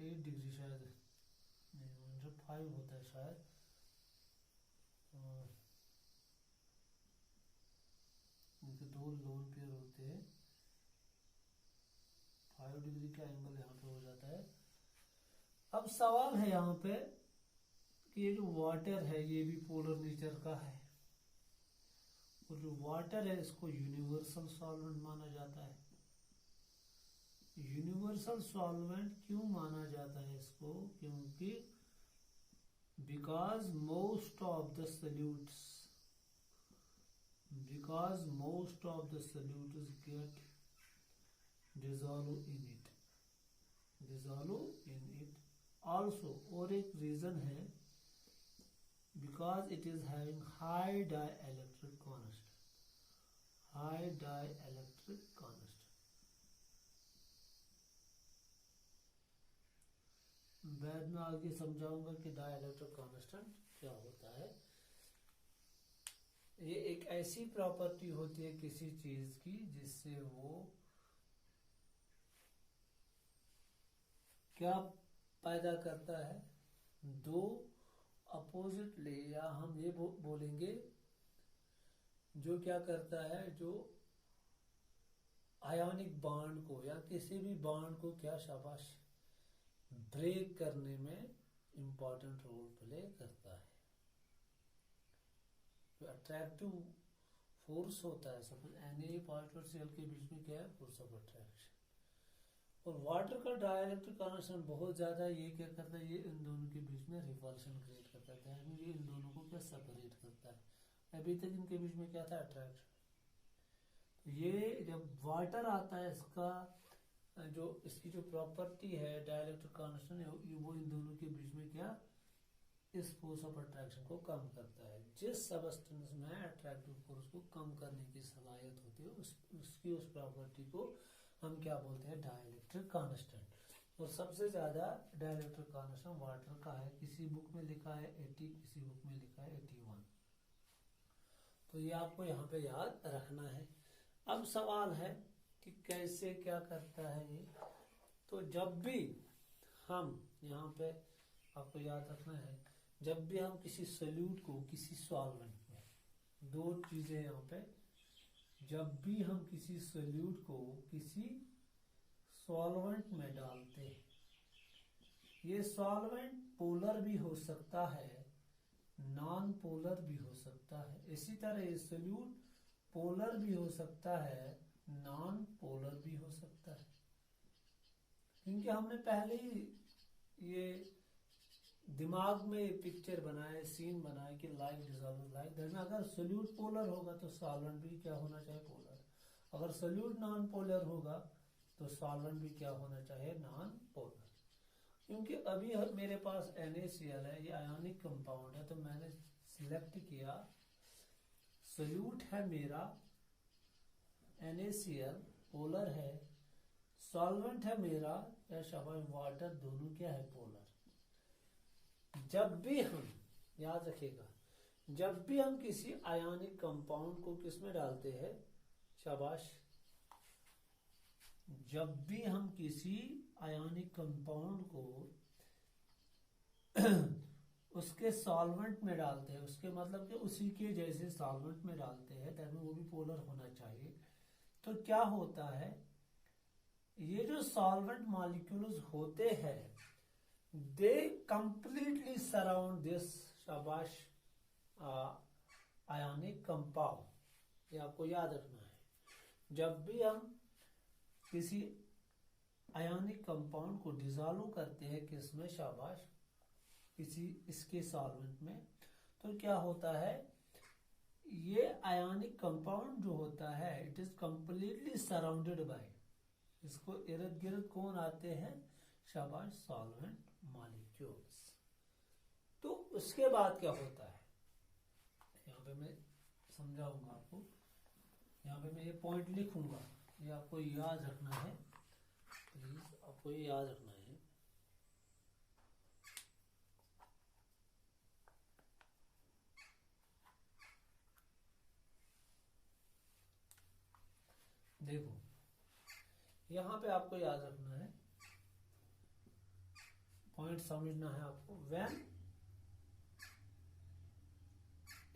108 degree शायद नहीं, 105 होता है शायद। इनके दो लोन पेयर होते हैं, 5 डिग्री का एंगल यहाँ पे हो जाता है। अब सवाल है यहाँ पे कि ये जो वाटर है ये भी पोलर नेचर का है, और जो वाटर है इसको यूनिवर्सल सॉल्वेंट माना जाता है। यूनिवर्सल सॉल्वेंट क्यों माना जाता है इसको? क्योंकि because most of the solutes get dissolve in it also, और एक रीजन है because it is having high dielectric constant। बाद में आगे समझाऊंगा कि डाइलेक्ट्रिक कांस्टेंट क्या होता है। ये एक ऐसी प्रॉपर्टी होती है किसी चीज की जिससे वो क्या पैदा करता है, दो अपोजिट ले, या हम ये बोलेंगे जो क्या करता है, जो आयोनिक बॉन्ड को या किसी भी बॉन्ड को क्या शाबाश ब्रेक करने में इंपॉर्टेंट रोल प्ले करता है। जो अट्रैक्टिव फोर्स होता है, सपोज Na पॉजिटिव सेल के बीच में क्या है, फोर्स ऑफ अट्रैक्शन। और वाटर का डाइलेक्ट्रिक कांस्टेंट बहुत ज्यादा है, ये क्या करता है, ये इन दोनों के बीच में रिपल्शन क्रिएट करता है, यानी ये इन दोनों को क्या सेपरेट करता है। अभी तक इनके बीच में क्या था, अट्रैक्शन। तो ये जब वाटर आता है, इसका जो इसकी जो प्रॉपर्टी है डाइलेक्ट्रिक कांस्टेंट, वो इन दोनों के बीच में क्या, इस फोर्स ऑफ अट्रैक्शन को कम करता है। जिस सबस्टेंस में अट्रैक्टिव फोर्स को कम करने की सलाहियत होती है उसकी उस प्रॉपर्टी को हम क्या बोलते हैं, डाइलेक्ट्रिक कांस्टेंट। और सबसे ज्यादा डाइलेक्ट्रिक कांस्टेंट वाटर का है, किसी बुक में लिखा है 80, किसी बुक में लिखा है 81। तो ये आपको यहाँ पे याद रखना है। अब सवाल है कि कैसे क्या करता है ये। तो जब भी हम यहाँ पे आपको याद रखना है, जब भी हम किसी सोल्यूट को किसी सॉल्वेंट में, दो चीजें यहाँ पे, जब भी हम किसी सोल्यूट को किसी सॉल्वेंट में डालते हैं, ये सॉल्वेंट पोलर भी हो सकता है, नॉन पोलर भी हो सकता है। इसी तरह ये सोल्यूट पोलर भी हो सकता है, नॉन पोलर भी हो सकता है। क्योंकि हमने पहले ही ये दिमाग में पिक्चर बनाए, सीन बनाए कि लाइक डिसॉल्व लाइक दैट। अगर सोल्यूट पोलर होगा तो सॉल्वेंट भी क्या होना चाहिए, पोलर। अगर सोल्यूट नॉन पोलर होगा तो सॉल्वेंट भी क्या होना चाहिए, नॉन पोलर। क्योंकि अभी मेरे पास NaCl है, ये आयोनिक कंपाउंड है, तो मैंने सिलेक्ट किया सोल्यूट है मेरा NaCl पोलर है, सॉल्वेंट है मेरा या शाबाश वाटर, दोनों क्या है, पोलर। जब भी हम याद रखिएगा, जब भी हम किसी आयोनिक कंपाउंड को किसमें डालते हैं, शाबाश, जब भी हम किसी आयोनिक कंपाउंड को उसके सॉल्वेंट में डालते हैं, उसके मतलब कि उसी के जैसे सॉल्वेंट में डालते हैं, तभी वो भी पोलर होना चाहिए। तो क्या होता है, ये जो सॉल्वेंट मॉलिक्यूल्स होते हैं, दे कंप्लीटली सराउंड दिस शाबाश आयोनिक कंपाउंड। ये आपको याद रखना है। जब भी हम किसी आयोनिक कंपाउंड को डिसॉल्व करते हैं किसमें, शाबाश, किसी इसके सॉल्वेंट में, तो क्या होता है, ये आयोनिक कंपाउंड जो होता है, it is completely surrounded by, इसको इर्द गिर्द कौन आते हैं, शाबाश, सॉल्वेंट मॉलिक्यूल्स। तो उसके बाद क्या होता है, यहाँ पे मैं समझाऊंगा आपको। यहाँ पे मैं ये पॉइंट लिखूंगा, ये आपको याद रखना है, प्लीज आपको ये याद रखना है। देखो, यहां पे आपको याद रखना है पॉइंट समझना है आपको। When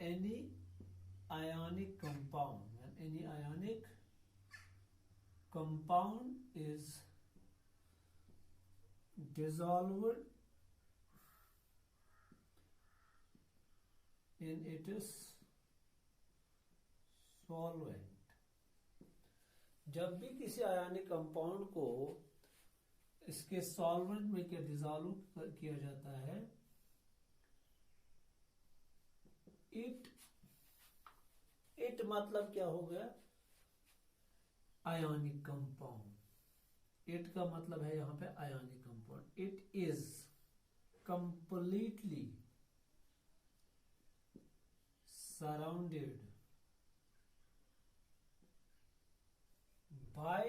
any ionic compound is dissolved in its solvent, जब भी किसी आयनिक कंपाउंड को इसके सॉल्वेंट में क्या डिसॉल्व किया जाता है, इट मतलब क्या हो गया, आयनिक कंपाउंड। इट का मतलब है यहां पे ionic compound. It is completely surrounded by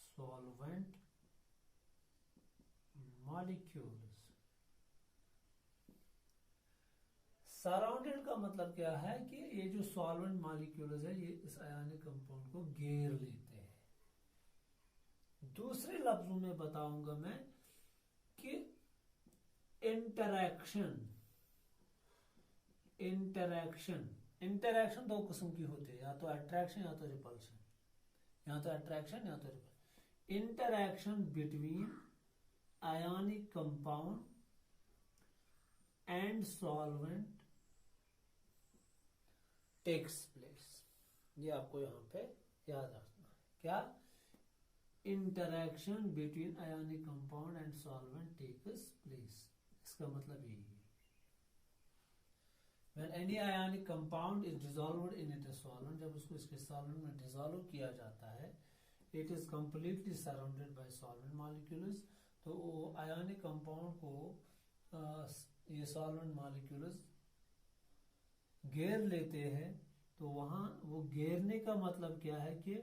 solvent molecules. Surrounded का मतलब क्या है कि ये जो सॉल्वेंट मॉलिक्यूल्स है ये इस आयनिक कंपाउंड को घेर लेते हैं। दूसरे लफ्जों में बताऊंगा मैं कि इंटरैक्शन दो किस्म की होती है, या तो अट्रैक्शन या तो रिपल्शन, या तो अट्रैक्शन या तो repulsion. Interaction between ionic compound and solvent takes place. ये आपको यहां पे याद रखना है। क्या? Interaction between ionic compound and solvent takes place. इसका मतलब यही है, when any ionic compound is dissolved in its solvent, जब उसको इसके सॉल्वेंट में डिसॉल्व किया जाता है, it is completely surrounded by solvent molecules। तो वो आयनिक कंपाउंड को ये सॉल्वेंट मॉलिक्यूल्स घेर लेते हैं। तो वहां वो घेरने का मतलब क्या है कि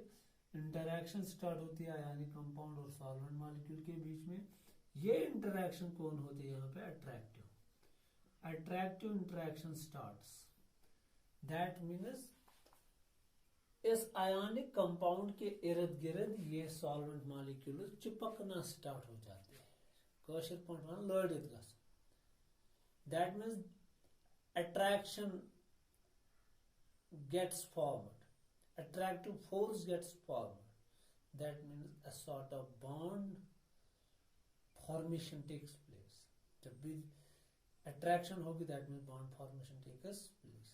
इंटरैक्शन स्टार्ट होती है आयनिक कंपाउंड और सॉल्वेंट मॉलिक्यूल के बीच में। ये इंटरैक्शन कौन होती है? यहाँ पे attractive interaction starts. That means इस आयनिक कंपाउंड के इर्द गिर्द ये सॉल्वेंट मॉलिक्यूल चिपकना स्टार्ट हो जाते हैं। कौशल पॉइंट लड़ित गस। That means attraction gets formed, attractive force gets formed। that means a sort of bond formation takes place। जब भी attraction होगी that means bond formation takes place।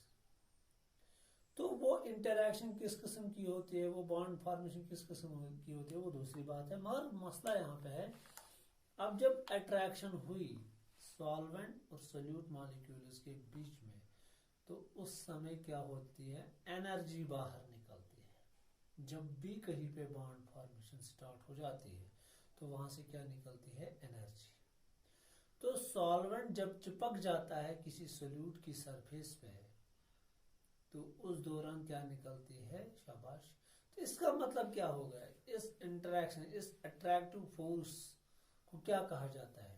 तो वो इंटरैक्शन किस किस्म की होती है, वो बॉन्ड फॉर्मेशन किस किस्म की होती है, वो दूसरी बात है। मगर मसला यहाँ पे है, अब जब अट्रैक्शन हुई सॉल्वेंट और सोल्यूट मॉलिक्यूल्स के बीच में, तो उस समय क्या होती है, एनर्जी बाहर निकलती है। जब भी कहीं पे बॉन्ड फॉर्मेशन स्टार्ट हो जाती है तो वहां से क्या निकलती है, एनर्जी। तो सॉल्वेंट जब चिपक जाता है किसी सोल्यूट की सरफेस पे, तो उस दौरान क्या निकलती है, शाबाश। तो इसका मतलब क्या हो गया, इस इंटरैक्शन, इस अट्रैक्टिव फोर्स को क्या कहा जाता है?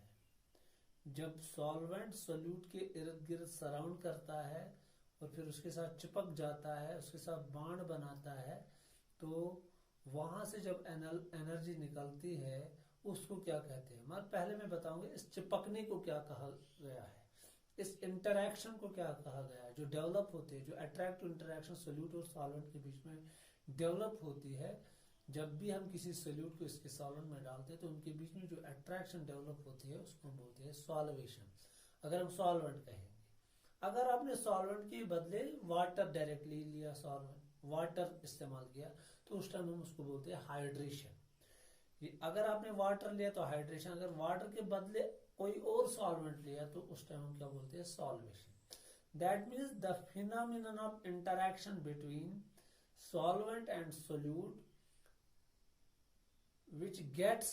जब सॉल्वेंट सोल्यूट के इर्द गिर्द सराउंड करता है और फिर उसके साथ चिपक जाता है, उसके साथ बॉन्ड बनाता है, तो वहां से जब एनर्जी निकलती है उसको क्या कहते हैं? मैं पहले मैं बताऊंगा इस चिपकने को क्या कहा गया है, इस इंटरैक्शन को क्या कहा गया है, जो डेवलप होती है, जो अट्रैक्टिव इंटरैक्शन सोल्यूट और सॉल्वेंट के बीच में डेवलप होती है। जब भी हम किसी सोल्यूट को इसके सॉल्वेंट में डालते हैं तो उनके बीच में जो अट्रैक्शन डेवलप होती है उसको हम बोलते हैं सॉल्वेशन। अगर हम सॉल्वेंट कहेंगे, अगर आपने सॉल्वेंट के बदले वाटर डायरेक्टली लिया, सॉल्वेंट वाटर इस्तेमाल किया, तो उस टाइम हम उसको बोलते हैं हाइड्रेशन। अगर आपने वाटर लिया तो हाइड्रेशन, अगर वाटर के बदले कोई और सॉल्वेंट लिया तो उस टाइम हम क्या बोलते हैं, solvation. That means the phenomenon of interaction between solvent and solute which gets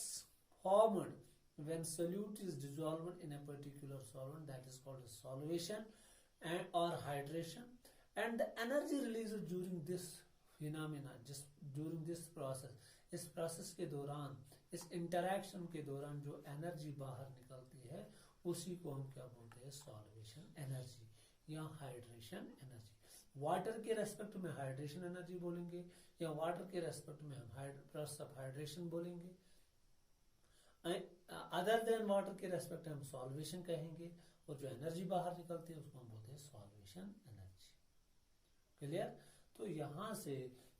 formed when solute is dissolved in a particular solvent, that is called solvation and or hydration, and the energy released during this phenomena, just during this process, इस process के दौरान, इस interaction के दौरान जो energy बाहर निकलती है उसी को हम क्या बोलते हैं, सॉल्वेशन एनर्जी या हाइड्रेशन एनर्जी। वाटर के रेस्पेक्ट में हाइड्रेशन एनर्जी बोलेंगे, या वाटर के रेस्पेक्ट में हम प्रोसेस ऑफ हाइड्रेशन बोलेंगे। अदर देन वाटर के रेस्पेक्ट हम सॉल्वेशन कहेंगे, और जो एनर्जी बाहर निकलती है उसको हम बोलते हैं सॉल्वेशन एनर्जी। क्लियर? तो यहाँ से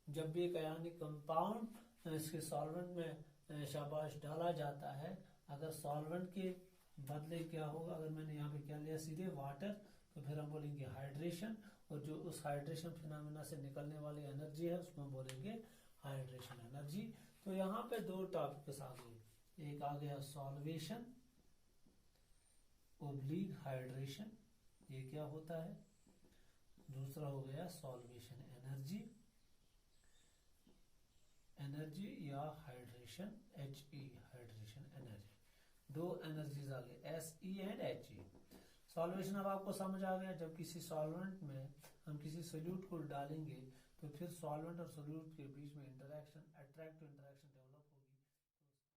जब भी एक आयनिक कंपाउंड इसके सॉल्वेंट में शाबाश डाला जाता है, अगर सॉल्वेंट के बदले क्या होगा, अगर मैंने यहाँ पे क्या लिया सीधे वाटर, तो फिर हम बोलेंगे हाइड्रेशन, और जो उस हाइड्रेशन फिनोमेना से निकलने वाली एनर्जी है उसको हम बोलेंगे हाइड्रेशन एनर्जी। तो यहाँ पे दो टॉपिक्स आ गए, एक आ गया सॉल्वेशन ओब्लिक हाइड्रेशन, ये क्या होता है, दूसरा हो गया सॉल्वेशन एनर्जी, एनर्जी या हाइड्रेशन HE हाइड्रेशन एनर्जी। दो एनर्जीज आ गए SE एंड HE। सॉल्वेशन अब आपको समझ आ गया, जब किसी सॉल्वेंट में हम किसी सोल्यूट को डालेंगे तो फिर सॉल्वेंट और सोल्यूट के बीच में इंटरेक्शन, अट्रैक्टिव इंटरेक्शन